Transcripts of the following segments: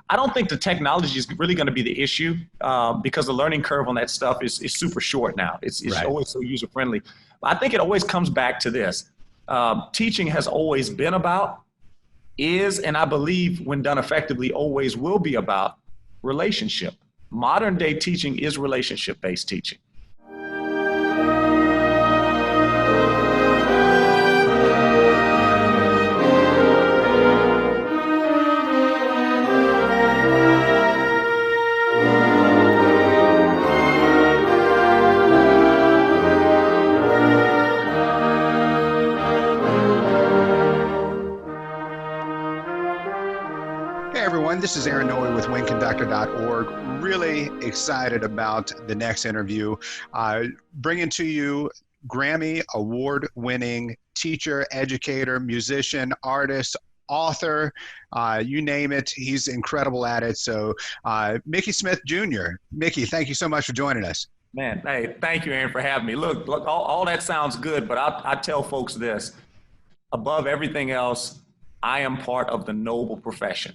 I don't think the technology is really going to be the issue because the learning curve on that stuff is super short now. It's Right. always so user friendly. I think it always comes back to this. Teaching has always been about, is, and I believe when done effectively, always will be about relationship. Modern day teaching is relationship-based teaching. This is Aaron Noe with winconductor.org. Really excited about the next interview. Bringing to you Grammy award-winning teacher, educator, musician, artist, author, you name it. He's incredible at it. So Mickey Smith Jr. Mickey, thank you so much for joining us. Man, hey, thank you, Aaron, for having me. Look, all that sounds good, but I tell folks this. Above everything else, I am part of the noble profession.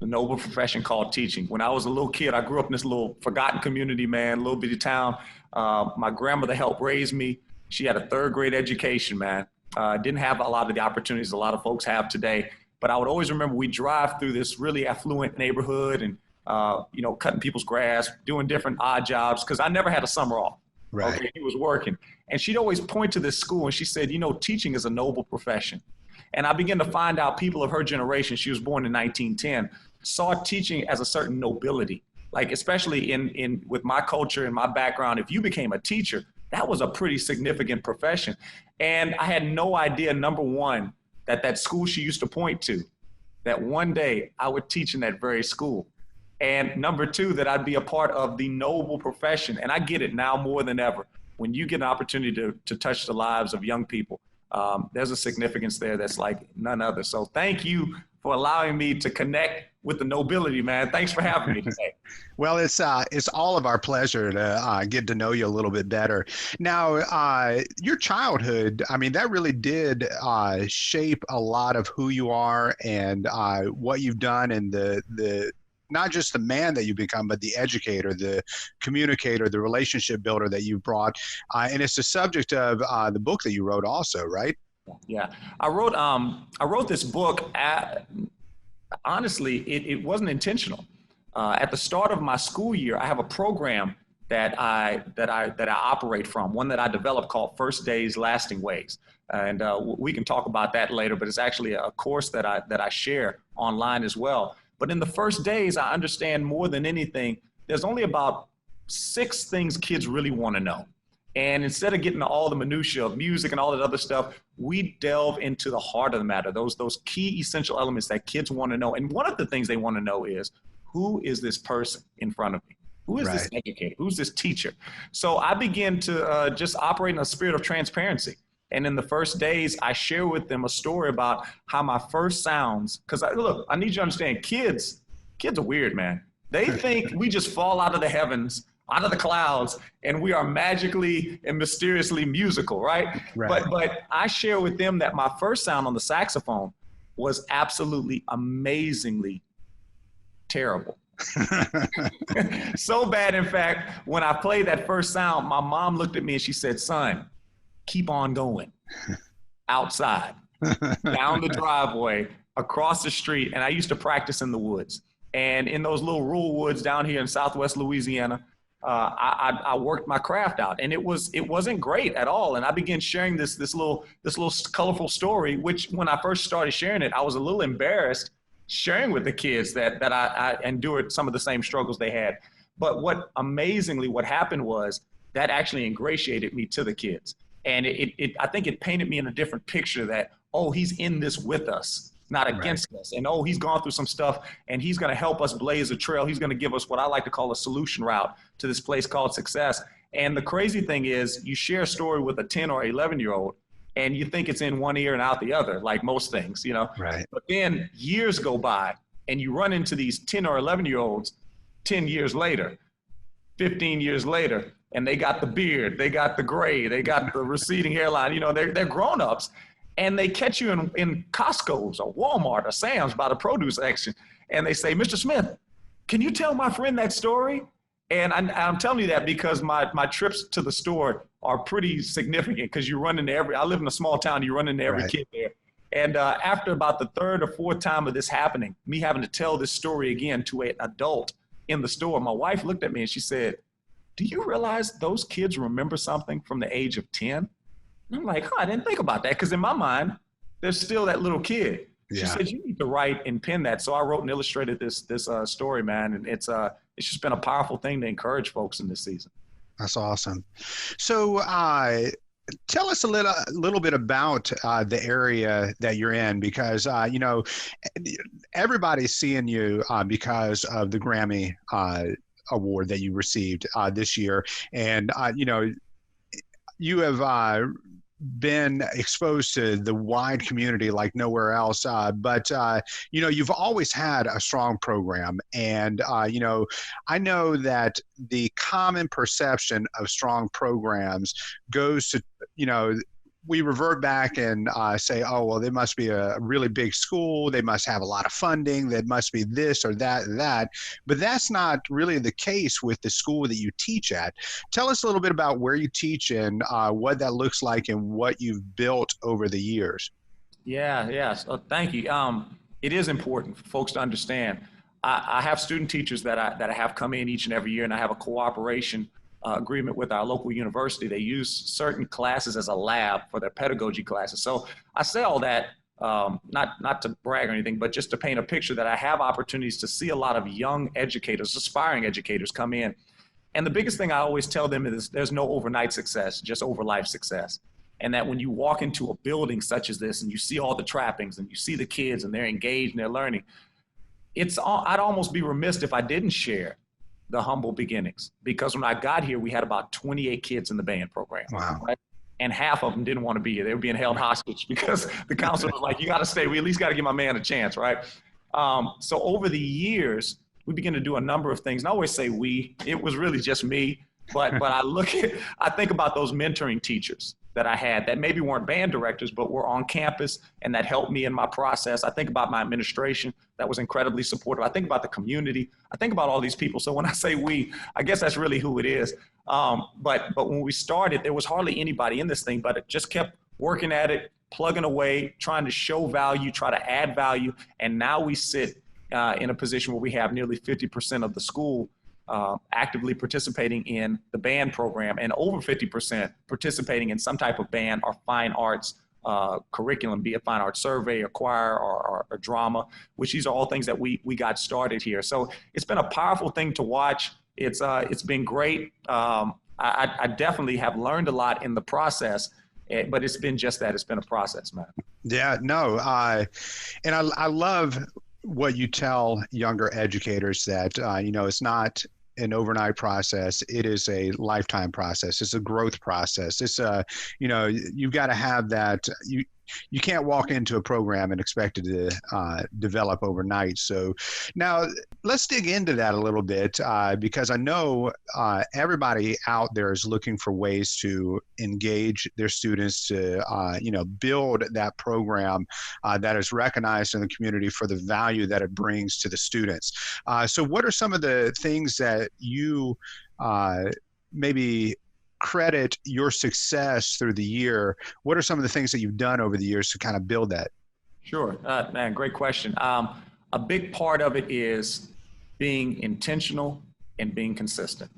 The noble profession called teaching. When I was a little kid, I grew up in this little forgotten community, man, little bitty town. My grandmother helped raise me. She had a 3rd grade education, man. Didn't have a lot of the opportunities a lot of folks have today. But I would always remember we drive through this really affluent neighborhood and, cutting people's grass, doing different odd jobs, because I never had a summer off. Right. Okay, he was working. And she'd always point to this school and she said, teaching is a noble profession. And I began to find out people of her generation, she was born in 1910, saw teaching as a certain nobility. Like, especially in with my culture and my background, if you became a teacher, that was a pretty significant profession. And I had no idea, number one, that school she used to point to, that one day I would teach in that very school. And number two, that I'd be a part of the noble profession. And I get it now more than ever. When you get an opportunity to touch the lives of young people, there's a significance there that's like none other. So thank you for allowing me to connect with the nobility, man. Thanks for having me today. Well, it's all of our pleasure to get to know you a little bit better. Now, your childhood, I mean, that really did shape a lot of who you are and what you've done, and the not just the man that you become, but the educator, the communicator, the relationship builder that you've brought. And it's the subject of the book that you wrote also, right? Yeah, I wrote this book. Honestly, it wasn't intentional. At the start of my school year, I have a program that I operate from, one that I developed called First Days Lasting Ways. And we can talk about that later, but it's actually a course that I share online as well. But in the first days, I understand more than anything, there's only about 6 things kids really want to know. And instead of getting to all the minutia of music and all that other stuff, we delve into the heart of the matter, those key essential elements that kids want to know. And one of the things they want to know is, who is this person in front of me? Who is this educator? Who's this teacher? So I begin to just operate in a spirit of transparency. And in the first days, I share with them a story about how my first sounds, because I need you to understand, kids are weird, man. They think we just fall out of the heavens, out of the clouds, and we are magically and mysteriously musical, right? But I share with them that my first sound on the saxophone was absolutely amazingly terrible. So bad, in fact, when I played that first sound, my mom looked at me and she said, "Son, keep on going." Outside, down the driveway, across the street. And I used to practice in the woods. And in those little rural woods down here in Southwest Louisiana, I worked my craft out, and it wasn't great at all. And I began sharing this little colorful story, which when I first started sharing it, I was a little embarrassed sharing with the kids that I endured some of the same struggles they had. But what happened was that actually ingratiated me to the kids. And I think it painted me in a different picture that, oh, he's in this with us, not against us. And, oh, he's gone through some stuff and he's going to help us blaze a trail. He's going to give us what I like to call a solution route to this place called success. And the crazy thing is, you share a story with a 10 or 11-year-old and you think it's in one ear and out the other, like most things, Right. But then years go by and you run into these 10 or 11-year-olds 10 years later, 15 years later, and they got the beard, they got the gray, they got the receding hairline, they're grown-ups, and they catch you in Costco's or Walmart or Sam's by the produce section, and they say, Mr. Smith, can you tell my friend that story? And I'm telling you that because my trips to the store are pretty significant, because you run into I live in a small town, you run into every Right. kid there. And after about the third or fourth time of this happening, me having to tell this story again to an adult in the store, my wife looked at me and she said, do you realize those kids remember something from the age of 10? And I'm like, I didn't think about that, because in my mind, there's still that little kid. She Yeah. said, you need to write and pen that. So I wrote and illustrated this story, man. And it's just been a powerful thing to encourage folks in this season. That's awesome. So tell us a little bit about the area that you're in, because everybody's seeing you because of the Grammy award that you received this year, and you have been exposed to the wide community like nowhere else. But you've always had a strong program. And, I know that the common perception of strong programs goes to, we revert back and say, oh, well, they must be a really big school. They must have a lot of funding. That must be this or that and that. But that's not really the case with the school that you teach at. Tell us a little bit about where you teach and what that looks like and what you've built over the years. Yeah. So thank you. It is important for folks to understand. I have student teachers that I have come in each and every year, and I have a cooperation agreement with our local university. They use certain classes as a lab for their pedagogy classes. So I say all that not to brag or anything, but just to paint a picture that I have opportunities to see a lot of young educators, aspiring educators come in. And the biggest thing I always tell them is there's no overnight success, just over life success. And that when you walk into a building such as this and you see all the trappings and you see the kids and they're engaged and they're learning, I'd almost be remiss if I didn't share the humble beginnings, because when I got here, we had about 28 kids in the band program. Wow. Right? And half of them didn't want to be here. They were being held hostage because the counselor was like, you got to stay. We at least got to give my man a chance, right? So over the years, we began to do a number of things. And I always say it was really just me. But I think about those mentoring teachers that I had that maybe weren't band directors, but were on campus and that helped me in my process. I think about my administration that was incredibly supportive. I think about the community. I think about all these people. So when I say we, I guess that's really who it is. But when we started, there was hardly anybody in this thing, but it just kept working at it, plugging away, trying to show value, try to add value. And now we sit in a position where we have nearly 50% of the school actively participating in the band program, and over 50% participating in some type of band or fine arts curriculum, be it fine arts survey or choir or drama, which these are all things that we got started here. So it's been a powerful thing to watch. It's been great. I definitely have learned a lot in the process, but it's been just that. It's been a process, man. Yeah, no. And I love what you tell younger educators, that, it's not an overnight process. It is a lifetime process. It's a growth process. It's you've got to have that. You can't walk into a program and expect it to develop overnight. So now let's dig into that a little bit, because I know everybody out there is looking for ways to engage their students to, build that program that is recognized in the community for the value that it brings to the students. So what are some of the things that you maybe credit your success through the year? What are some of the things that you've done over the years to kind of build that? Sure, man, great question. A big part of it is being intentional and being consistent.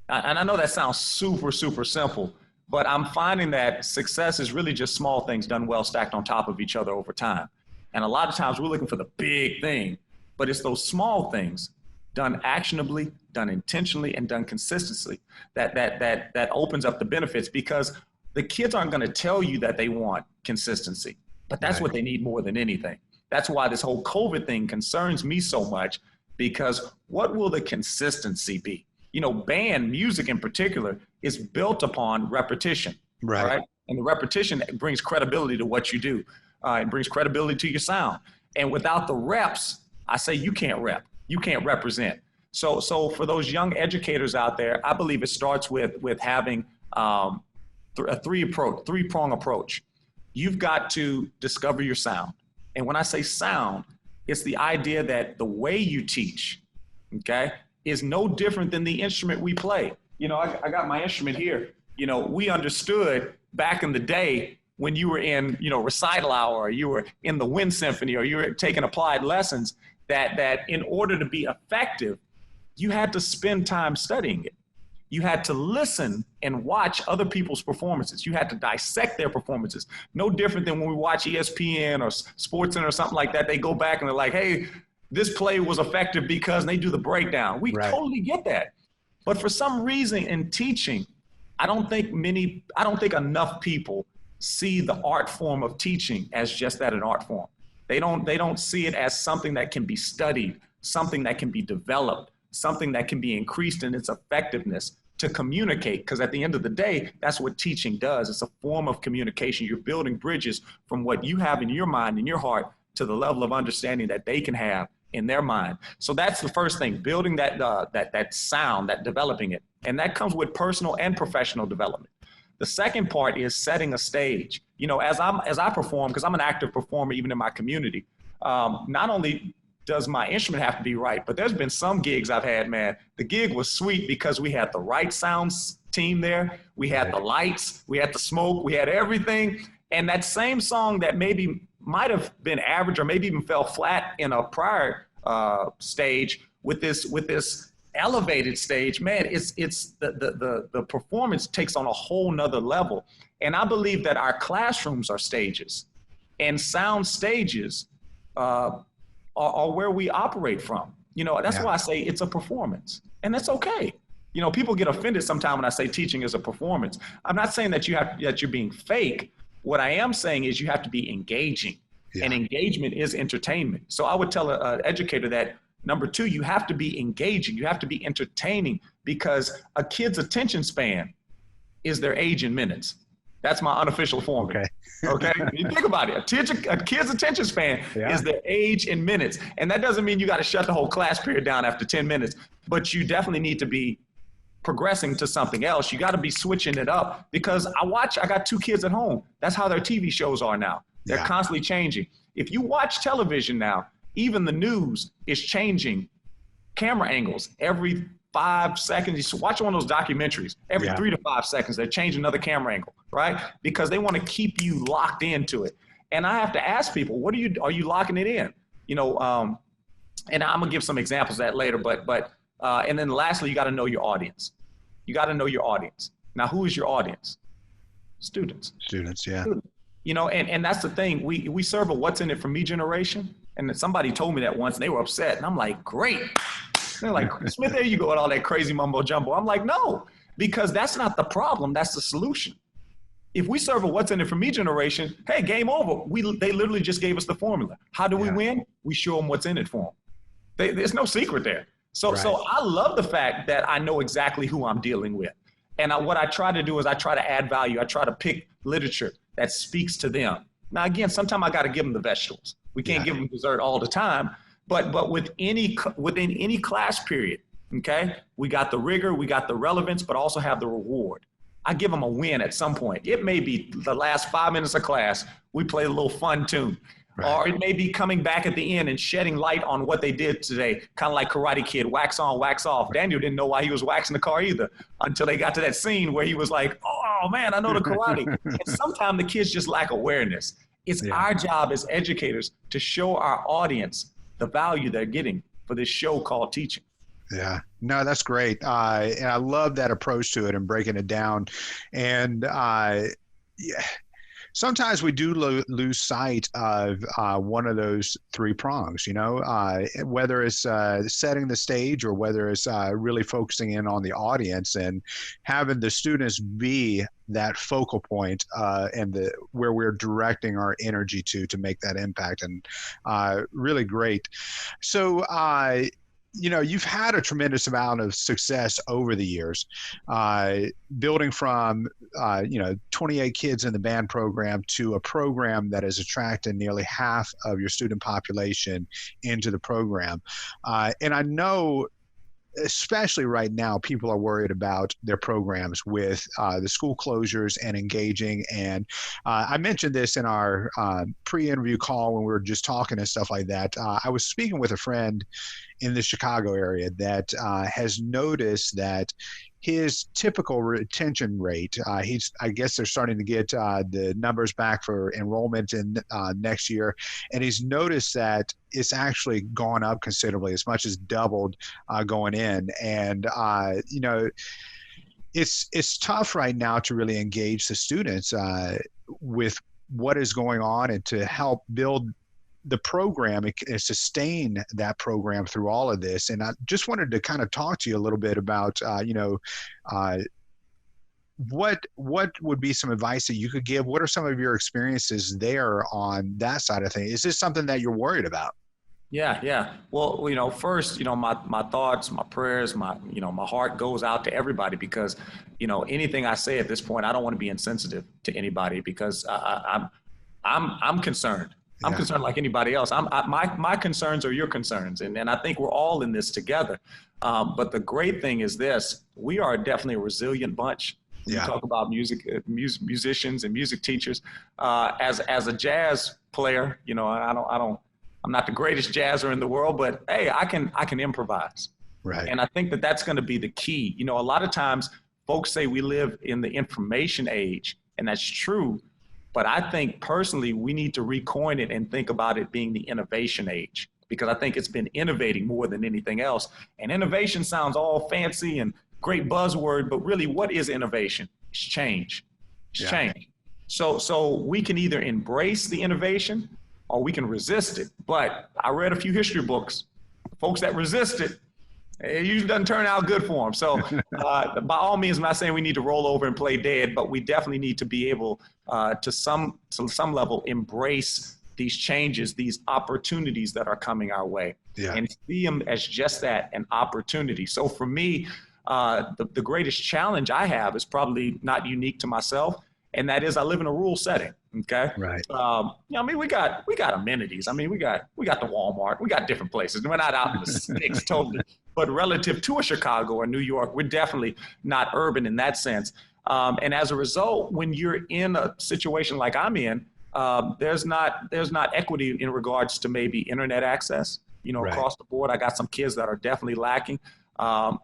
And I know that sounds super, super simple, but I'm finding that success is really just small things done well, stacked on top of each other over time. And a lot of times we're looking for the big thing, but it's those small things done actionably, done intentionally, and done consistently that opens up the benefits, because the kids aren't going to tell you that they want consistency, but that's what they need more than anything. That's why this whole COVID thing concerns me so much, because what will the consistency be? Band music in particular is built upon repetition, right? And the repetition brings credibility to what you do. It brings credibility to your sound. And without the reps, I say you can't rep. You can't represent. So for those young educators out there, I believe it starts with having a three-prong approach. You've got to discover your sound. And when I say sound, It's the idea that the way you teach, okay, is no different than the instrument we play. You know, I got my instrument here. You know, we understood back in the day when you were in, you know, recital hour, or you were in the wind symphony, or you were taking applied lessons, that in order to be effective, you had to spend time studying it. You had to listen and watch other people's performances. You had to dissect their performances. No different than when we watch ESPN or SportsCenter or something like that. They go back and they're like, hey, this play was effective because, and they do the breakdown. We totally get that. But for some reason in teaching, I don't think enough people see the art form of teaching as just that, an art form. They don't see it as something that can be studied, something that can be developed, something that can be increased in its effectiveness to communicate. Because at the end of the day, that's what teaching does. It's a form of communication. You're building bridges from what you have in your mind, in your heart, to the level of understanding that they can have in their mind. So that's the first thing, building that sound, that developing it. And that comes with personal and professional development. The second part is setting a stage. You know, as I perform, because I'm an active performer even in my community, not only does my instrument have to be right, but there's been some gigs I've had, man, the gig was sweet because we had the right sounds team there. We had the lights, we had the smoke, we had everything. And that same song that maybe might have been average or maybe even fell flat in a prior stage, with this elevated stage, man, it's the performance takes on a whole nother level. And I believe that our classrooms are stages, and sound stages are where we operate from. You know, that's why I say it's a performance, and that's okay. You know, people get offended sometimes when I say teaching is a performance. I'm not saying that you're being fake. What I am saying is you have to be engaging, and engagement is entertainment. So I would tell an educator that, number two, you have to be engaging. You have to be entertaining, because a kid's attention span is their age in minutes. That's my unofficial formula. Okay. You think about it. A kid's attention span is their age in minutes. And that doesn't mean you got to shut the whole class period down after 10 minutes, but you definitely need to be progressing to something else. You got to be switching it up, because I got 2 kids at home. That's how their TV shows are now. They're constantly changing. If you watch television now, even the news is changing camera angles every 5 seconds. You watch one of those documentaries, every 3 to 5 seconds, they're changing another camera angle, right? Because they want to keep you locked into it. And I have to ask people, are you locking it in? You know, and I'm gonna give some examples of that later, but and then lastly, you got to know your audience. You got to know your audience. Now, who is your audience? Students. Students. You know, and that's the thing. We serve a what's in it for me generation. And somebody told me that once, and they were upset. And I'm like, great. They're like, Smith, there you go with all that crazy mumbo jumbo. I'm like, no, because that's not the problem. That's the solution. If we serve a what's in it for me generation, hey, game over. They literally just gave us the formula. How do we win? We show them what's in it for them. There's no secret there. So I love the fact that I know exactly who I'm dealing with. And what I try to do is I try to add value. I try to pick literature that speaks to them. Now, again, sometimes I got to give them the vegetables. We can't give them dessert all the time. But within any class period, okay, we got the rigor, we got the relevance, but also have the reward. I give them a win at some point. It may be the last 5 minutes of class, we play a little fun tune. Or it may be coming back at the end and shedding light on what they did today, kind of like Karate Kid, wax on, wax off. Daniel didn't know why he was waxing the car either until they got to that scene where he was like, oh, man, I know the karate. And sometimes the kids just lack awareness. It's our job as educators to show our audience the value they're getting for this show called teaching. Yeah, no, that's great. And I love that approach to it and breaking it down. And sometimes we do lose sight of one of those 3 prongs, you know, whether it's setting the stage or whether it's really focusing in on the audience and having the students be that focal point and where we're directing our energy to make that impact. And really great. So, you know, you've had a tremendous amount of success over the years, building from, 28 kids in the band program to a program that has attracted nearly half of your student population into the program. And I know especially right now, people are worried about their programs with the school closures and engaging. And I mentioned this in our pre-interview call when we were just talking and stuff like that. I was speaking with a friend in the Chicago area that has noticed that his typical retention rate, I guess they're starting to get the numbers back for enrollment in next year, and he's noticed that it's actually gone up considerably, as much as doubled going in. And it's tough right now to really engage the students with what is going on and to help build the program and sustain that program through all of this. And I just wanted to kind of talk to you a little bit about, what would be some advice that you could give? What are some of your experiences there on that side of things? Is this something that you're worried about? Yeah. Well, first, my thoughts, my prayers, my heart goes out to everybody, because, anything I say at this point, I don't want to be insensitive to anybody, because I'm concerned. I'm concerned like anybody else. My concerns are your concerns, and I think we're all in this together. But the great thing is this: we are definitely a resilient bunch. You talk about musicians and music teachers. As a jazz player, I'm not the greatest jazzer in the world, but hey, I can improvise. Right. And I think that that's going to be the key. A lot of times folks say we live in the information age, and that's true. But I think personally, we need to recoin it and think about it being the innovation age, because I think it's been innovating more than anything else. And innovation sounds all fancy and great buzzword, but really, what is innovation? It's change. It's change. So we can either embrace the innovation or we can resist it. But I read a few history books. Folks that resist it, it usually doesn't turn out good for them. So by all means, I'm not saying we need to roll over and play dead, but we definitely need to be able to some level embrace these changes, these opportunities that are coming our way, and see them as just that, an opportunity. So for me, the greatest challenge I have is probably not unique to myself, and that is I live in a rural setting. Okay. Right. We got amenities. We got the Walmart. We got different places. We're not out in the sticks totally, but relative to a Chicago or New York, we're definitely not urban in that sense. And as a result, when you're in a situation like I'm in, there's not equity in regards to maybe internet access. Across the board, I got some kids that are definitely lacking,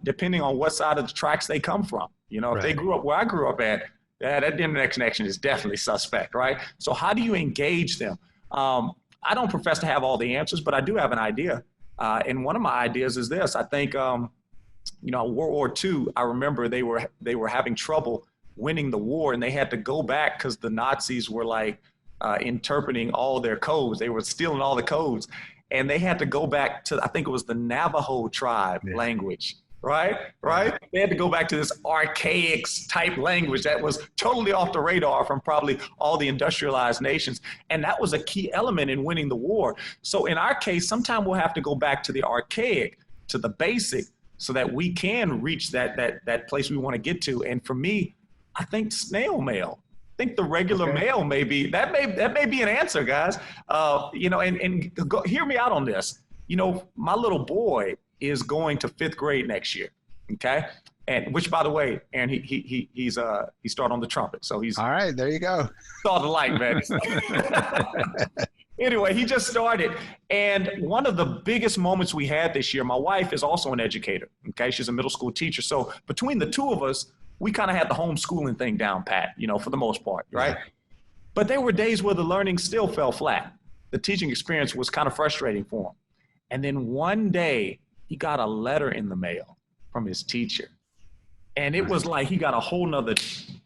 depending on what side of the tracks they come from. If they grew up where I grew up at, that internet connection is definitely suspect, right? So how do you engage them? I don't profess to have all the answers, but I do have an idea. And one of my ideas is this. I think, World War II, I remember they were having trouble winning the war, and they had to go back because the Nazis were interpreting all their codes. They were stealing all the codes, and they had to go back to, I think it was the Navajo tribe language. Right. They had to go back to this archaic type language that was totally off the radar from probably all the industrialized nations. And that was a key element in winning the war. So in our case, sometimes we'll have to go back to the archaic, to the basic, so that we can reach that place we want to get to. And for me, I think snail mail. I think the regular mail may be an answer, guys. And hear me out on this. My little boy is going to 5th grade next year. Okay. And which, by the way, Aaron, he started on the trumpet. So he's all right. There you go. Saw the light, man. Anyway, he just started. And one of the biggest moments we had this year, my wife is also an educator. Okay. She's a middle school teacher. So between the two of us, we kind of had the homeschooling thing down pat, for the most part. Right. Yeah. But there were days where the learning still fell flat. The teaching experience was kind of frustrating for him. And then one day, he got a letter in the mail from his teacher. And it was like he got a whole nother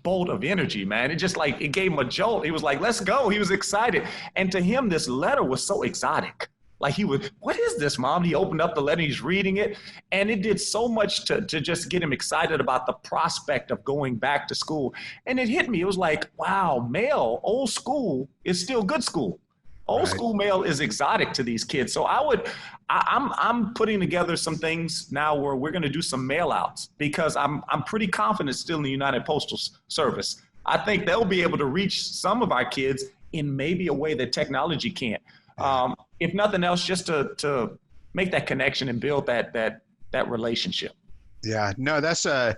bolt of energy, man. It just it gave him a jolt. He was like, let's go. He was excited. And to him, this letter was so exotic. What is this, Mom? He opened up the letter, he's reading it. And it did so much to just get him excited about the prospect of going back to school. And it hit me. It was like, wow, mail, old school is still good school. Old school mail is exotic to these kids. So I'm putting together some things now where we're going to do some mail outs, because I'm pretty confident still in the United Postal Service. I think they'll be able to reach some of our kids in maybe a way that technology can't. If nothing else, just to make that connection and build that that relationship. Yeah, no, that's a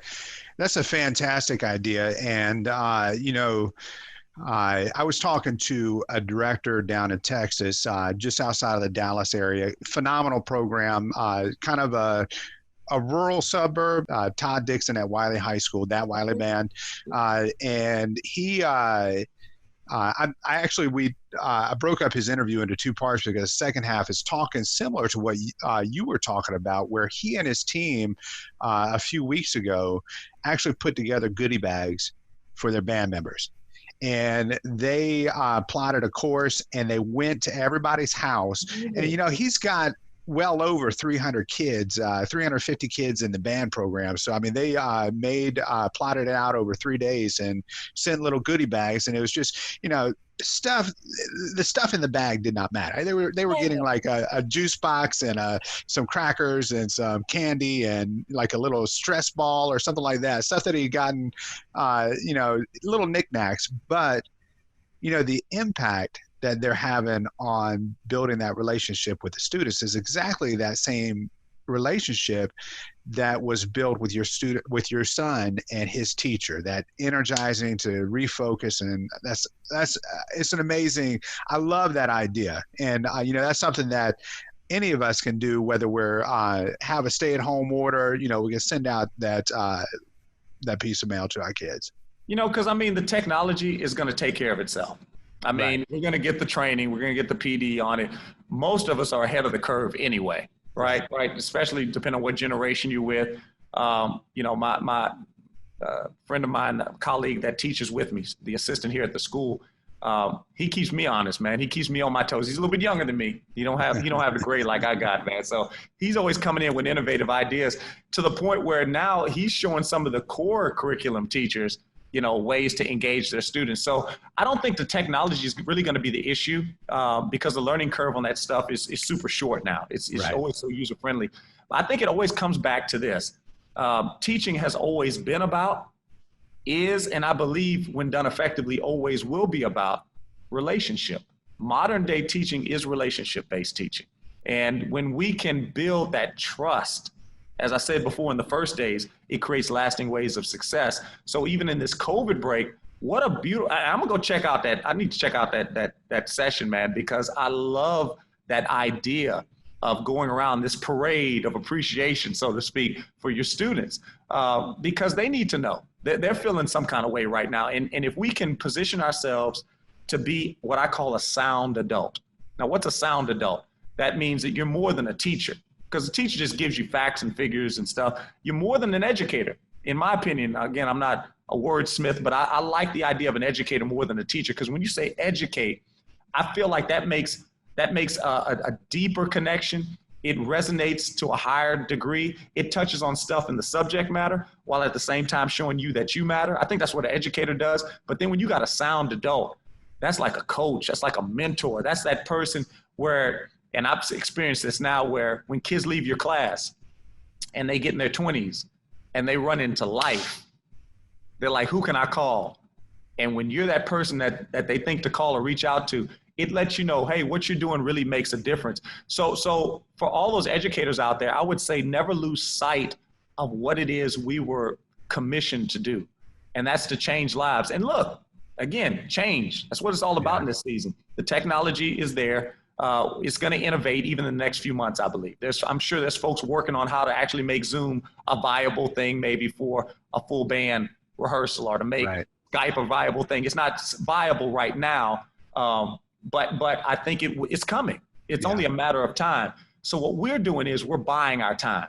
fantastic idea. And, I was talking to a director down in Texas, just outside of the Dallas area. Phenomenal program, kind of a rural suburb. Todd Dixon at Wiley High School, that Wiley band, and he. I broke up his interview into two parts because the second half is talking similar to what you were talking about, where he and his team a few weeks ago actually put together goodie bags for their band members. And they plotted a course and they went to everybody's house. And, he's got well over 300 kids, 350 kids in the band program. So, I mean, they plotted it out over 3 days and sent little goodie bags. And it was just, the stuff in the bag did not matter. They were getting like a juice box and some crackers and some candy and like a little stress ball or something like that. Stuff that he'd gotten, little knickknacks. But, the impact that they're having on building that relationship with the students is exactly that same relationship that was built with your son and his teacher, that energizing to refocus. And it's an amazing, I love that idea. And, that's something that any of us can do, whether we're, have a stay-at-home order, we can send out that piece of mail to our kids. Because the technology is going to take care of itself. We're going to get the training. We're going to get the PD on it. Most of us are ahead of the curve anyway, right? Especially depending on what generation you're with. My friend of mine, a colleague that teaches with me, the assistant here at the school, he keeps me honest, man. He keeps me on my toes. He's a little bit younger than me. He don't have the grade like I got, man. So he's always coming in with innovative ideas to the point where now he's showing some of the core curriculum teachers ways to engage their students. So I don't think the technology is really going to be the issue because the learning curve on that stuff is super short now. It's always so user-friendly. I think it always comes back to this. Teaching has always been about, is, and I believe when done effectively, always will be about relationship. Modern day teaching is relationship-based teaching. And when we can build that trust, as I said before in the first days, it creates lasting ways of success. So even in this COVID break, what a beautiful, I'm gonna go check out I need to check out that session, man, because I love that idea of going around this parade of appreciation, so to speak, for your students, because they need to know that they're feeling some kind of way right now. And if we can position ourselves to be what I call a sound adult. Now, what's a sound adult? That means that you're more than a teacher. Because the teacher just gives you facts and figures and stuff. You're more than an educator. In my opinion, again, I'm not a wordsmith, but I like the idea of an educator more than a teacher. Because when you say educate, I feel like that makes a deeper connection. It resonates to a higher degree. It touches on stuff in the subject matter while at the same time showing you that you matter. I think that's what an educator does. But then when you got a sound adult, that's like a coach. That's like a mentor. That's that person where, and I've experienced this now, where when kids leave your class and they get in their 20s and they run into life, they're like, who can I call? And when you're that person that they think to call or reach out to, it lets you know, hey, what you're doing really makes a difference. So for all those educators out there, I would say never lose sight of what it is we were commissioned to do. And that's to change lives. And look, again, change. That's what it's all about in this season. The technology is there. It's going to innovate even in the next few months, I believe. I'm sure there's folks working on how to actually make Zoom a viable thing, maybe for a full band rehearsal, or to make Skype a viable thing. It's not viable right now, but I think it's coming. It's only a matter of time. So what we're doing is we're buying our time.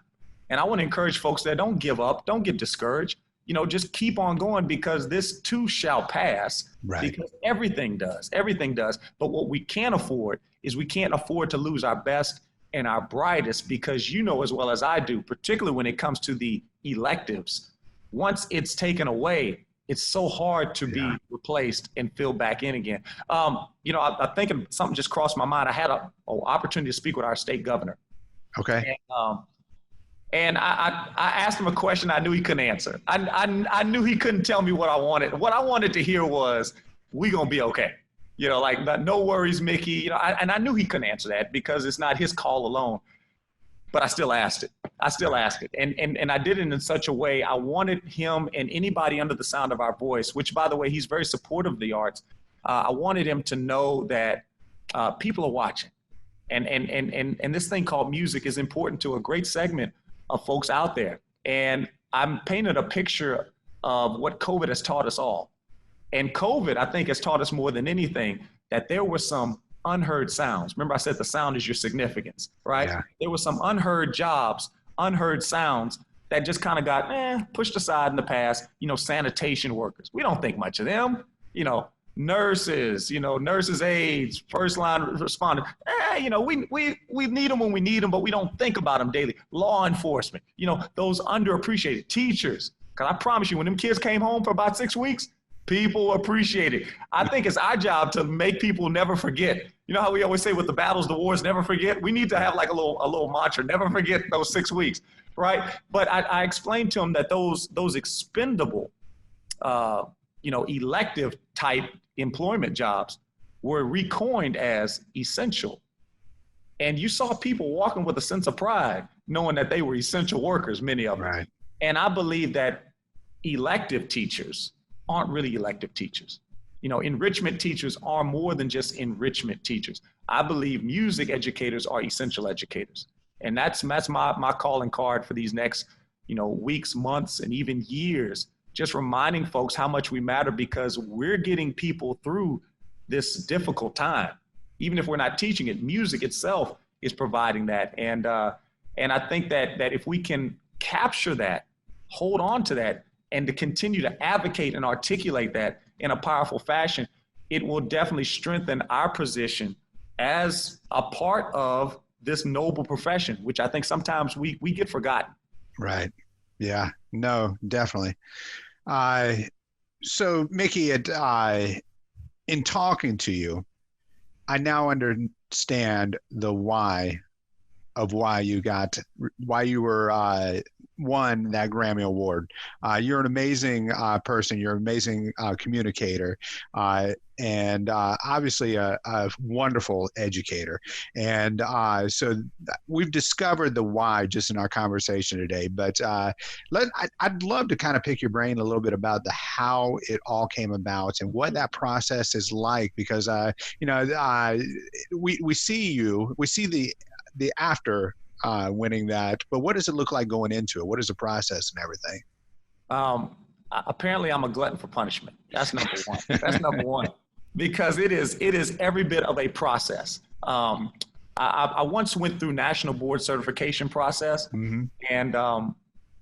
And I want to encourage folks that don't give up, don't get discouraged. Just keep on going, because this too shall pass. Because everything does. But what we can't afford is we can't afford to lose our best and our brightest, because as well as I do, particularly when it comes to the electives, once it's taken away, it's so hard to be replaced and filled back in again. I think something just crossed my mind. I had an opportunity to speak with our state governor. Okay. And I asked him a question I knew he couldn't answer. I knew he couldn't tell me what I wanted. What I wanted to hear was, we gonna be okay. No worries, Mickey. And I knew he couldn't answer that because it's not his call alone. But I still asked it. I still ask it. And I did it in such a way, I wanted him and anybody under the sound of our voice, which by the way, he's very supportive of the arts. I wanted him to know that people are watching. And this thing called music is important to a great segment of folks out there. And I'm painted a picture of what COVID has taught us all. And COVID, I think, has taught us more than anything that there were some unheard sounds. Remember, I said the sound is your significance, right? Yeah. There were some unheard jobs, unheard sounds that just kind of got pushed aside in the past. You know, sanitation workers. We don't think much of them. You know, nurses, nurses aides, first line responders. We need them when we need them, but we don't think about them daily. Law enforcement, those underappreciated teachers. Because I promise you, when them kids came home for about 6 weeks, people appreciate it. I think it's our job to make people never forget. You know how we always say with the battles, the wars, never forget? We need to have like a little mantra, never forget those 6 weeks, right? But I explained to them that those expendable, elective type employment jobs were recoined as essential. And you saw people walking with a sense of pride, knowing that they were essential workers, many of them. Right. And I believe that elective teachers aren't really elective teachers. Enrichment teachers are more than just enrichment teachers. I believe music educators are essential educators. And that's my calling card for these next, weeks, months, and even years, just reminding folks how much we matter because we're getting people through this difficult time. Even if we're not teaching it, music itself is providing that. And I think that if we can capture that, hold on to that, and to continue to advocate and articulate that in a powerful fashion, it will definitely strengthen our position as a part of this noble profession, which I think sometimes we get forgotten. Right. Yeah. No, definitely. So Mickey, in talking to you, I now understand the why of why you were won that Grammy Award. You're an amazing person. You're an amazing communicator, and obviously a wonderful educator. And so we've discovered the why just in our conversation today. But I'd love to kind of pick your brain a little bit about the how it all came about and what that process is like, because we see the after winning that, but what does it look like going into it? What is the process and everything? Apparently I'm a glutton for punishment. That's number one. That's number one, because it is every bit of a process. I once went through national board certification process, mm-hmm. And I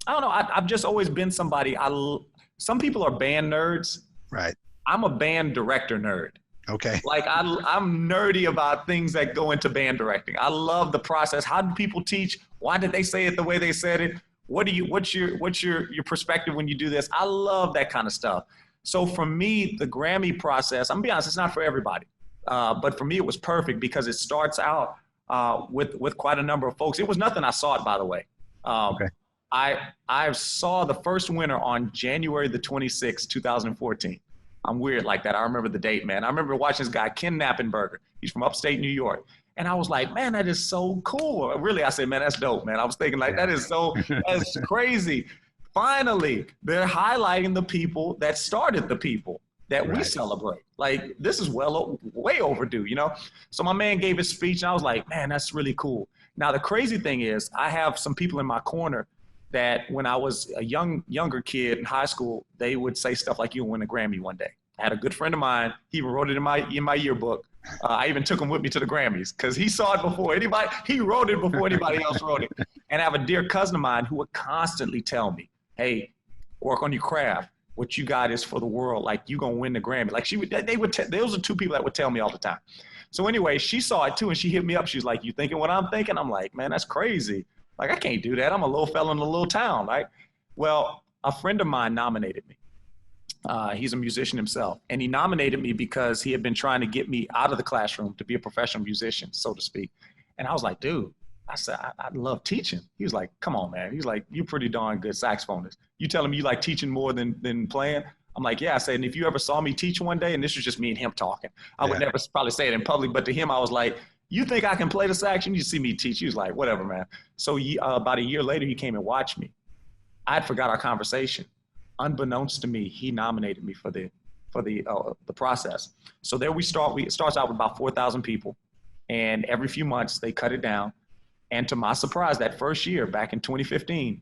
don't know, I've just always been somebody, some people are band nerds. Right. I'm a band director nerd. Okay. Like I'm nerdy about things that go into band directing. I love the process. How do people teach? Why did they say it the way they said it? What's your perspective when you do this? I love that kind of stuff. So for me, the Grammy process, I'm gonna be honest, it's not for everybody. But for me, it was perfect because it starts out with quite a number of folks. It was nothing I saw it, by the way. Okay. I saw the first winner on January the 26th, 2014. I'm weird like that. I remember the date, man. I remember watching this guy, Ken Knappenberger. He's from upstate New York. And I was like, man, that is so cool. Really, I said, man, that's dope, man. I was thinking like, that's crazy. Finally, they're highlighting the people that started the people that we celebrate. Like, this is way overdue, So my man gave his speech and I was like, man, that's really cool. Now, the crazy thing is I have some people in my corner that when I was a younger kid in high school, they would say stuff like, you'll win a Grammy one day. I had a good friend of mine. He even wrote it in my yearbook. I even took him with me to the Grammys because he saw it before anybody. He wrote it before anybody else wrote it. And I have a dear cousin of mine who would constantly tell me, hey, work on your craft. What you got is for the world. Like, you're going to win the Grammy. Like those are two people that would tell me all the time. So anyway, she saw it too. And she hit me up. She's like, you thinking what I'm thinking? I'm like, man, that's crazy. Like, I can't do that. I'm a little fella in a little town, right? Well, a friend of mine nominated me. He's a musician himself. And he nominated me because he had been trying to get me out of the classroom to be a professional musician, so to speak. And I was like, dude, I said, I love teaching. He was like, come on, man. He's like, you're pretty darn good saxophonist. You tell him you like teaching more than playing? I'm like, yeah. I said, and if you ever saw me teach one day, and this was just me and him talking, I would never probably say it in public, but to him, I was like, You think I can play the sax? You see me teach. He was like, whatever, man. So about a year later, he came and watched me. I had forgot our conversation. Unbeknownst to me, he nominated me for the process. So there we start. It starts out with about 4,000 people, and every few months they cut it down. And to my surprise, that first year, back in 2015,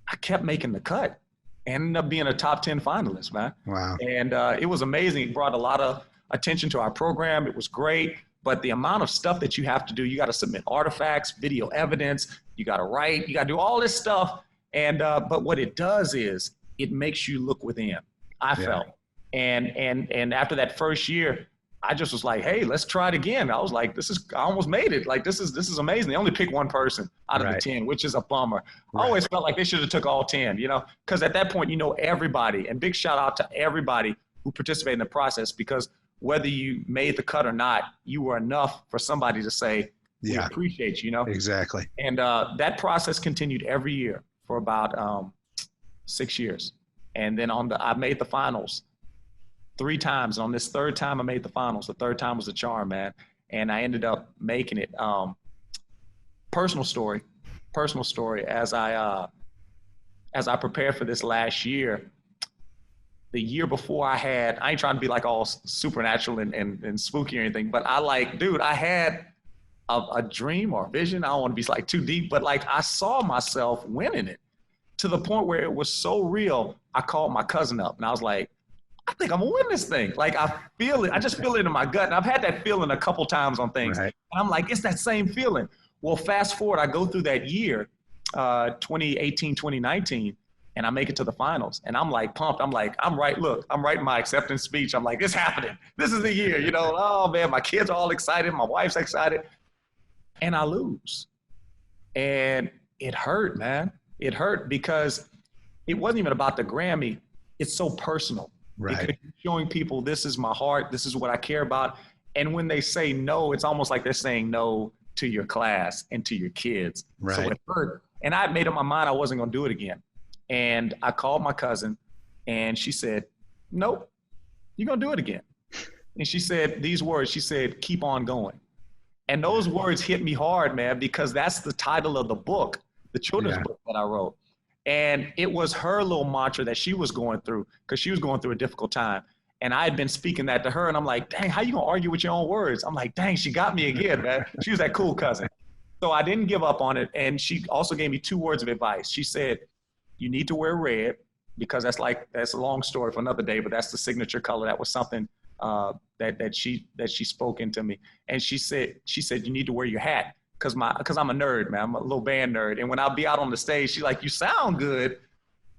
I kept making the cut. Ended up being a top 10 finalist, man. Wow. And it was amazing. It brought a lot of attention to our program. It was great. But the amount of stuff that you have to do, you got to submit artifacts, video evidence, you got to write, you got to do all this stuff. And but what it does is it makes you look within, I felt. And after that first year, I just was like, hey, let's try it again. I was like, I almost made it. Like, this is amazing. They only pick one person out of the 10, which is a bummer. I always felt like they should have took all 10, you know, because at that point, you know, everybody, and big shout out to everybody who participated in the process, because whether you made the cut or not, you were enough for somebody to say, we appreciate you, know? Exactly. And that process continued every year for about 6 years. And then I made the finals 3 times. And on this third time I made the finals, the third time was a charm, man. And I ended up making it. Personal story, as I prepared for this last year, the year before I ain't trying to be like all supernatural and spooky or anything, but I had a dream or vision. I don't want to be like too deep, but like I saw myself winning it to the point where it was so real. I called my cousin up and I was like, I think I'm gonna win this thing. Like I feel it. I just feel it in my gut. And I've had that feeling a couple times on things. Right. And I'm like, it's that same feeling. Well, fast forward, I go through that year, 2018, 2019, and I make it to the finals. And I'm like pumped. I'm like, I'm writing my acceptance speech. I'm like, it's happening. This is the year, you know. Oh man, my kids are all excited. My wife's excited. And I lose. And it hurt, man. It hurt because it wasn't even about the Grammy. It's so personal. Right. Because you're showing people, this is my heart. This is what I care about. And when they say no, it's almost like they're saying no to your class and to your kids. Right. So it hurt. And I made up my mind I wasn't going to do it again. And I called my cousin and she said, nope, you're going to do it again. And she said these words, she said, keep on going. And those words hit me hard, man, because that's the title of the book, the children's book that I wrote. And it was her little mantra that she was going through because she was going through a difficult time. And I had been speaking that to her and I'm like, dang, how you going to argue with your own words? I'm like, dang, she got me again, man. She was that cool cousin. So I didn't give up on it. And she also gave me 2 words of advice. She said, you need to wear red because that's a long story for another day, but that's the signature color. That was something that she spoke into me. And she said, you need to wear your hat because I'm a nerd, man. I'm a little band nerd. And when I'll be out on the stage, she's like, you sound good,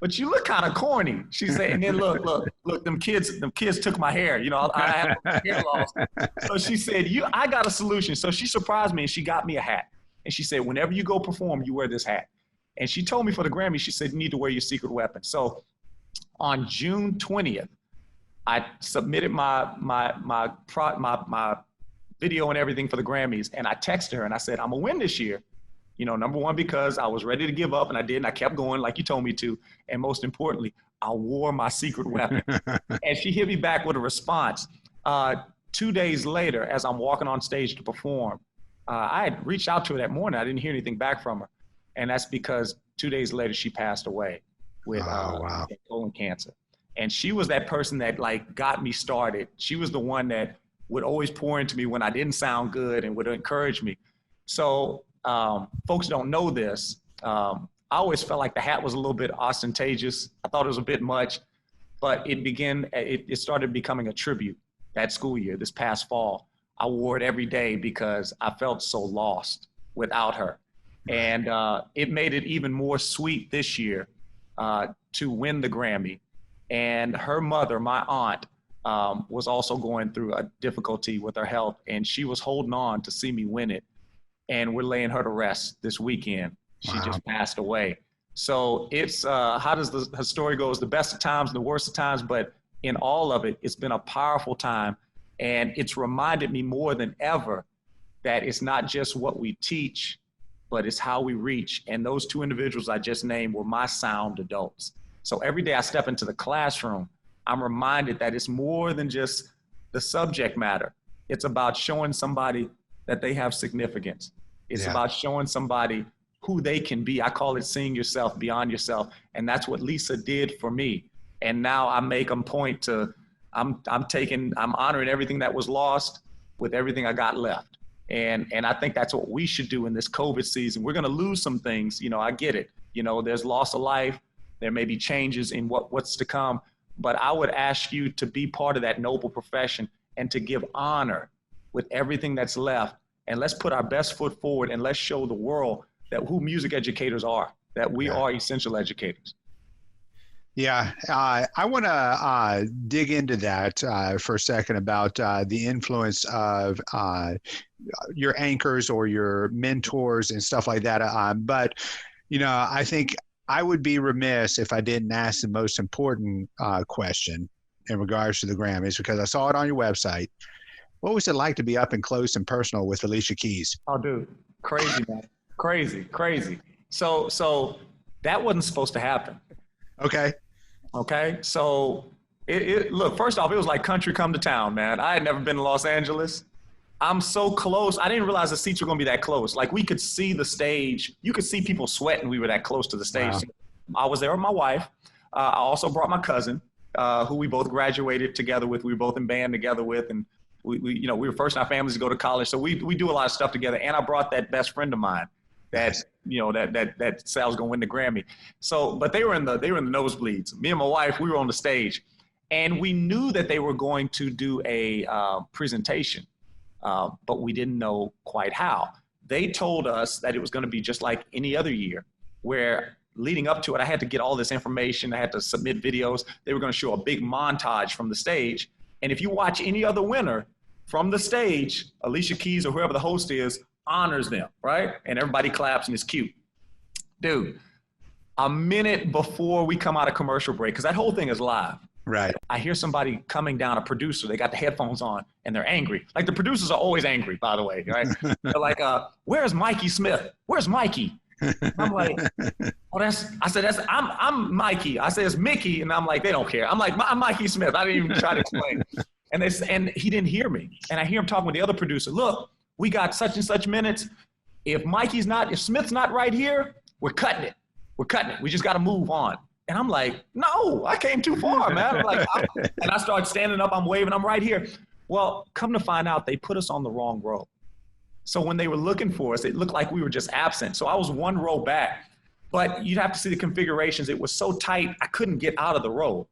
but you look kind of corny. She said, and then look, them kids took my hair. You know, I have hair loss. So she said, I got a solution. So she surprised me and she got me a hat. And she said, whenever you go perform, you wear this hat. And she told me for the Grammy, she said, you need to wear your secret weapon. So on June 20th, I submitted my video and everything for the Grammys. And I texted her and I said, I'm gonna win this year. You know, number one, because I was ready to give up and I did, and I kept going like you told me to. And most importantly, I wore my secret weapon. And she hit me back with a response. 2 days later, as I'm walking on stage to perform, I had reached out to her that morning. I didn't hear anything back from her. And that's because 2 days later, she passed away with colon cancer. And she was that person that like got me started. She was the one that would always pour into me when I didn't sound good and would encourage me. So folks don't know this. I always felt like the hat was a little bit ostentatious. I thought it was a bit much, but it started becoming a tribute that school year, this past fall. I wore it every day because I felt so lost without her. And it made it even more sweet this year to win the Grammy. And her mother, my aunt, was also going through a difficulty with her health, and she was holding on to see me win it. And we're laying her to rest this weekend. She just passed away. So it's, how does the story go? It's the best of times and the worst of times, but in all of it, it's been a powerful time. And it's reminded me more than ever that it's not just what we teach, but it's how we reach. And those 2 individuals I just named were my sound adults. So every day I step into the classroom, I'm reminded that it's more than just the subject matter. It's about showing somebody that they have significance. It's Yeah. about showing somebody who they can be. I call it seeing yourself beyond yourself. And that's what Lisa did for me. And now I make them point to, I'm honoring everything that was lost with everything I got left. And I think that's what we should do in this COVID season. We're going to lose some things. You know, I get it. You know, there's loss of life. There may be changes in what's to come. But I would ask you to be part of that noble profession and to give honor with everything that's left. And let's put our best foot forward and let's show the world that who music educators are, that we are essential educators. Yeah, I want to dig into that for a second about the influence of your anchors or your mentors and stuff like that. But, you know, I think I would be remiss if I didn't ask the most important question in regards to the Grammys, because I saw it on your website. What was it like to be up and close and personal with Alicia Keys? Oh, dude, crazy, man. Crazy. So that wasn't supposed to happen. Okay. So look, first off, it was like country come to town, man. I had never been to Los Angeles. I'm so close. I didn't realize the seats were going to be that close. Like we could see the stage. You could see people sweating. We were that close to the stage. Wow. I was there with my wife. I also brought my cousin, who we both graduated together with. We were both in band together with, and we were first in our families to go to college. So we do a lot of stuff together. And I brought that best friend of mine that said I was going to win the Grammy. So, but they were in the nosebleeds. Me and my wife, we were on the stage, and we knew that they were going to do a presentation, but we didn't know quite how. They told us that it was going to be just like any other year, where leading up to it, I had to get all this information. I had to submit videos. They were going to show a big montage from the stage. And if you watch any other winner from the stage, Alicia Keys or whoever the host is honors them, right? And everybody claps and it's cute. Dude, a minute before we come out of commercial break, because that whole thing is live. Right. I hear somebody coming down, a producer, they got the headphones on and they're angry. Like the producers are always angry, by the way, right? They're like, where's Mikey Smith? Where's Mikey? I'm like, I'm Mikey. I said, it's Mickey. And I'm like, they don't care. I'm like, I'm Mikey Smith. I didn't even try to explain. And he didn't hear me. And I hear him talking with the other producer. Look, we got such and such minutes. If Smith's not right here, we're cutting it. We just got to move on. And I'm like, no, I came too far, man. And I start standing up, I'm waving, I'm right here. Well, come to find out, they put us on the wrong row. So when they were looking for us, it looked like we were just absent. So I was one row back, but you'd have to see the configurations. It was so tight, I couldn't get out of the row.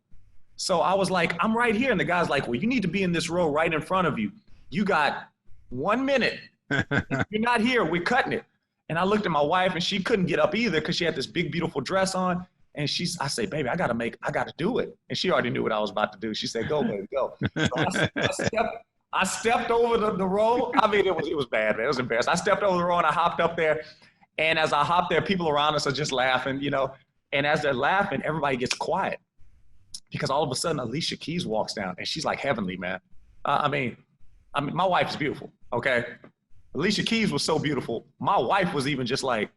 So I was like, I'm right here. And the guy's like, well, you need to be in this row right in front of you. You got 1 minute. If you're not here, we're cutting it. And I looked at my wife and she couldn't get up either because she had this big, beautiful dress on. And I say, baby, I got to do it. And she already knew what I was about to do. She said, go, baby, go. So I stepped over the row. I mean, it was bad, man. It was embarrassing. I stepped over the row and I hopped up there. And as I hopped there, people around us are just laughing, and as they're laughing, everybody gets quiet because all of a sudden Alicia Keys walks down and she's like heavenly, man. I mean, my wife is beautiful. Okay. Alicia Keys was so beautiful. My wife was even just like,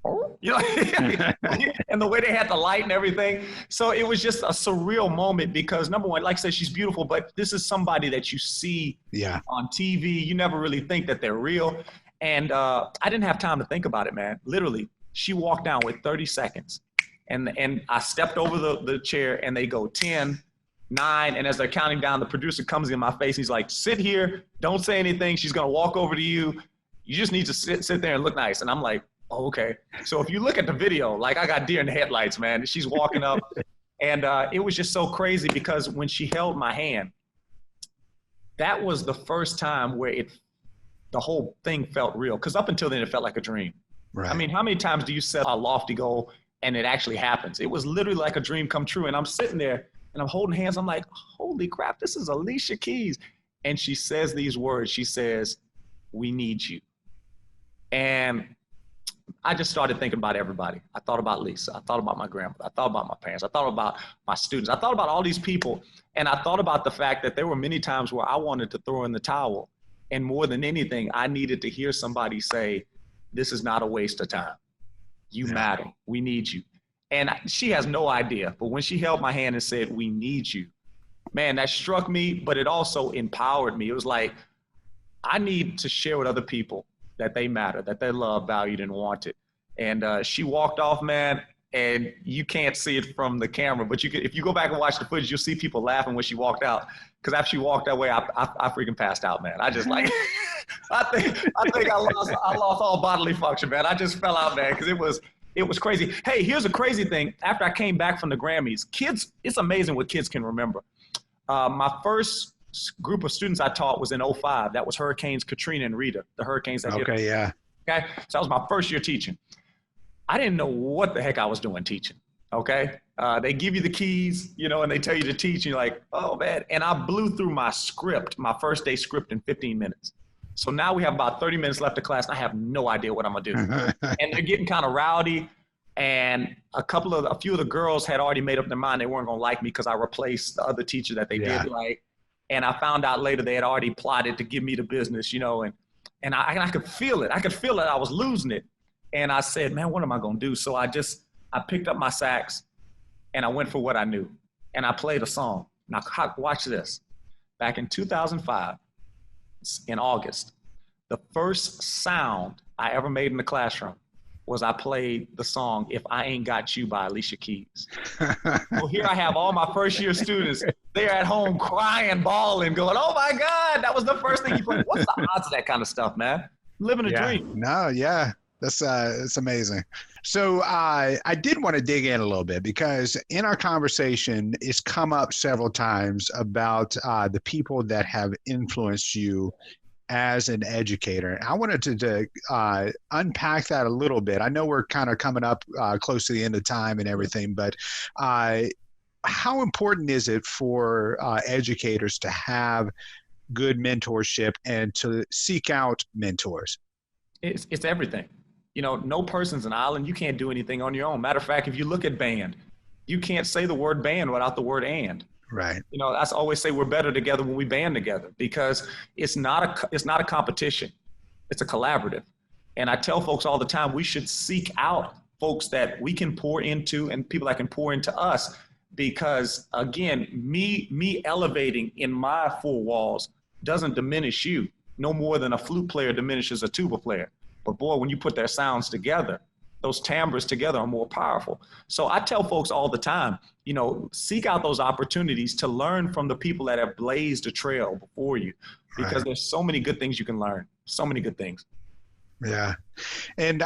oh, and the way they had the light and everything. So it was just a surreal moment because number one, like I said, she's beautiful, but this is somebody that you see on TV. You never really think that they're real. And I didn't have time to think about it, man. Literally, she walked down with 30 seconds. And I stepped over the chair and they go 10, 9. And as they're counting down, the producer comes in my face. He's like, sit here. Don't say anything. She's going to walk over to you. You just need to sit there and look nice. And I'm like, oh, okay. So if you look at the video, like I got deer in the headlights, man. She's walking up. And it was just so crazy because when she held my hand, that was the first time where the whole thing felt real. Because up until then, it felt like a dream. Right. I mean, how many times do you set a lofty goal and it actually happens? It was literally like a dream come true. And I'm sitting there and I'm holding hands. I'm like, holy crap, this is Alicia Keys. And she says these words. She says, we need you. And I just started thinking about everybody. I thought about Lisa. I thought about my grandmother. I thought about my parents. I thought about my students. I thought about all these people. And I thought about the fact that there were many times where I wanted to throw in the towel. And more than anything, I needed to hear somebody say, this is not a waste of time. You matter. We need you. And she has no idea. But when she held my hand and said, we need you, man, that struck me, but it also empowered me. It was like, I need to share with other people that they matter, that they're loved, valued, and wanted. And she walked off, man, and you can't see it from the camera, but you can, if you go back and watch the footage, you'll see people laughing when she walked out. Because after she walked that way, I freaking passed out, man. I just like, I think I lost all bodily function, man. I just fell out, man, because it was crazy. Hey, here's a crazy thing. After I came back from the Grammys, kids, it's amazing what kids can remember. My first group of students I taught was in '05. That was Hurricanes Katrina and Rita, the hurricanes that hit. Okay, yeah. Okay, so that was my first year teaching. I didn't know what the heck I was doing teaching, okay? They give you the keys, you know, and they tell you to teach, and you're like, oh, man. And I blew through my script, my first day script in 15 minutes. So now we have about 30 minutes left of class, and I have no idea what I'm gonna do. And they're getting kind of rowdy, and a few of the girls had already made up their mind they weren't gonna like me because I replaced the other teacher that they did like. And I found out later they had already plotted to give me the business, you know, and I could feel it. I could feel that I was losing it. And I said, man, what am I going to do? So I picked up my sax and I went for what I knew. And I played a song. Now, watch this. Back in 2005, in August, the first sound I ever made in the classroom was I played the song If I Ain't Got You by Alicia Keys. Well, here I have all my first year students. They're at home crying, bawling, going, oh my God, that was the first thing you played. What's the odds of that kind of stuff, man? Living a dream. No, yeah. That's it's amazing. So I did want to dig in a little bit because in our conversation, it's come up several times about the people that have influenced you as an educator. I wanted to unpack that a little bit. I know we're kind of coming up close to the end of time and everything, but how important is it for educators to have good mentorship and to seek out mentors? It's everything. You know, no person's an island. You can't do anything on your own. Matter of fact, if you look at band, you can't say the word band without the word and. Right. You know, I always say we're better together when we band together because it's not a competition. It's a collaborative. And I tell folks all the time, we should seek out folks that we can pour into and people that can pour into us because, again, me elevating in my four walls doesn't diminish you no more than a flute player diminishes a tuba player. But boy, when you put their sounds together, those timbres together are more powerful. So I tell folks all the time, you know, seek out those opportunities to learn from the people that have blazed a trail before you, because there's so many good things you can learn, so many good things. Yeah. And,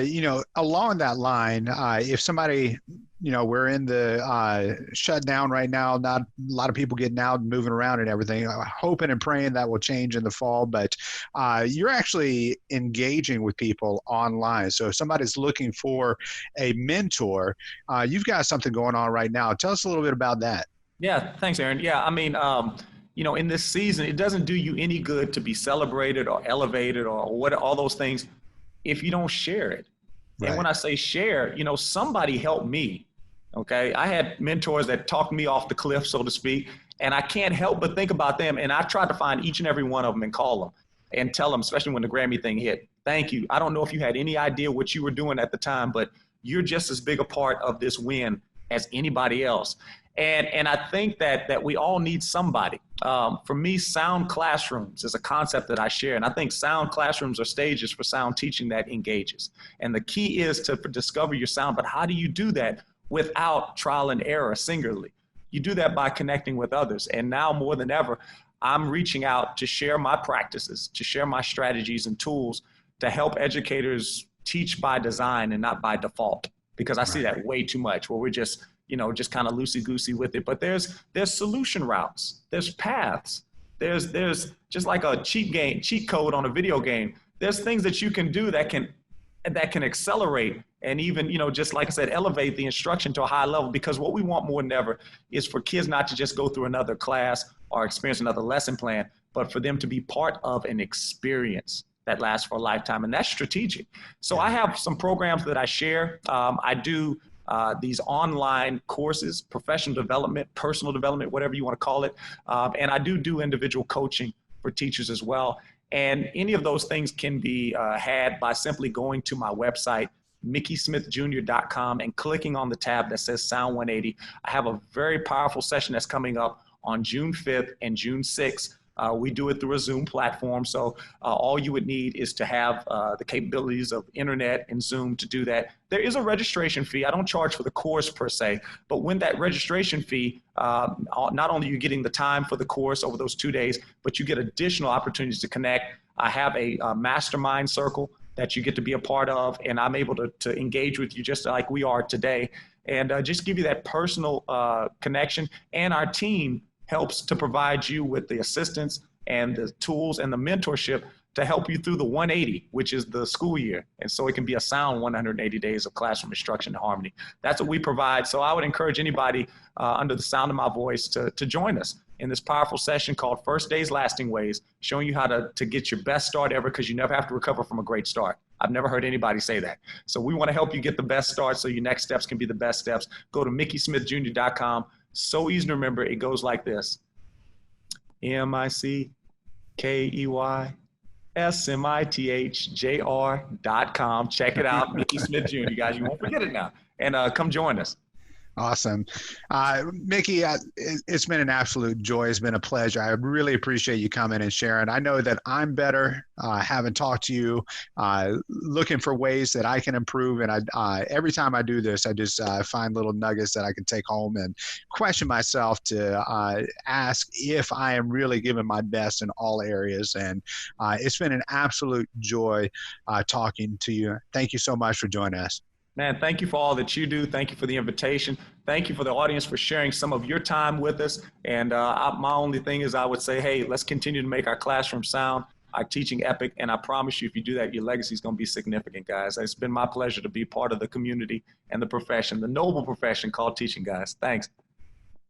you know, along that line, if somebody, you know, we're in the shutdown right now, not a lot of people getting out and moving around and everything, hoping and praying that will change in the fall, but you're actually engaging with people online. So if somebody's looking for a mentor, you've got something going on right now. Tell us a little bit about that. Yeah, thanks, Aaron. Yeah, I mean, you know, in this season, it doesn't do you any good to be celebrated or elevated or what all those things if you don't share it. And when I say share, you know, somebody helped me. Okay, I had mentors that talked me off the cliff, so to speak, and I can't help but think about them. And I tried to find each and every one of them and call them and tell them, especially when the Grammy thing hit, thank you. I don't know if you had any idea what you were doing at the time, but you're just as big a part of this win as anybody else. And I think that we all need somebody. For me, sound classrooms is a concept that I share. And I think sound classrooms are stages for sound teaching that engages. And the key is to discover your sound. But how do you do that without trial and error singularly? You do that by connecting with others. And now more than ever, I'm reaching out to share my practices, to share my strategies and tools to help educators teach by design and not by default. Because I see that way too much where we're just, you know, just kind of loosey-goosey with it. But there's solution routes, there's paths, there's just like a cheat code on a video game. There's things that you can do that can accelerate and even, you know, just like I said, elevate the instruction to a high level, because what we want more than ever is for kids not to just go through another class or experience another lesson plan, but for them to be part of an experience that lasts for a lifetime. And that's strategic. So I have some programs that I share. I do these online courses, professional development, personal development, whatever you want to call it. And I do individual coaching for teachers as well. And any of those things can be had by simply going to my website, MickeySmithJr.com, and clicking on the tab that says Sound 180. I have a very powerful session that's coming up on June 5th and June 6th We do it through a Zoom platform. So all you would need is to have the capabilities of internet and Zoom to do that. There is a registration fee. I don't charge for the course per se, but when that registration fee, not only are you getting the time for the course over those 2 days, but you get additional opportunities to connect. I have a mastermind circle that you get to be a part of, and I'm able to engage with you just like we are today, and just give you that personal connection. And our team helps to provide you with the assistance and the tools and the mentorship to help you through the 180, which is the school year. And so it can be a sound 180 days of classroom instruction and harmony. That's what we provide. So I would encourage anybody under the sound of my voice to join us in this powerful session called First Days Lasting Ways, showing you how to get your best start ever, because you never have to recover from a great start. I've never heard anybody say that. So we want to help you get the best start so your next steps can be the best steps. Go to MickeySmithJr.com. So easy to remember. It goes like this: MickeySmithJr.com. Check it out, Mickey Smith Jr. Guys, you won't forget it now. And come join us. Awesome. Mickey, it's been an absolute joy. It's been a pleasure. I really appreciate you coming and sharing. I know that I'm better having talked to you, looking for ways that I can improve. And every time I do this, I just find little nuggets that I can take home and question myself to ask if I am really giving my best in all areas. And it's been an absolute joy talking to you. Thank you so much for joining us. Man, thank you for all that you do. Thank you for the invitation. Thank you for the audience for sharing some of your time with us. And my only thing is I would say, hey, let's continue to make our classroom sound, our teaching epic. And I promise you, if you do that, your legacy is going to be significant, guys. It's been my pleasure to be part of the community and the profession, the noble profession called teaching, guys. Thanks.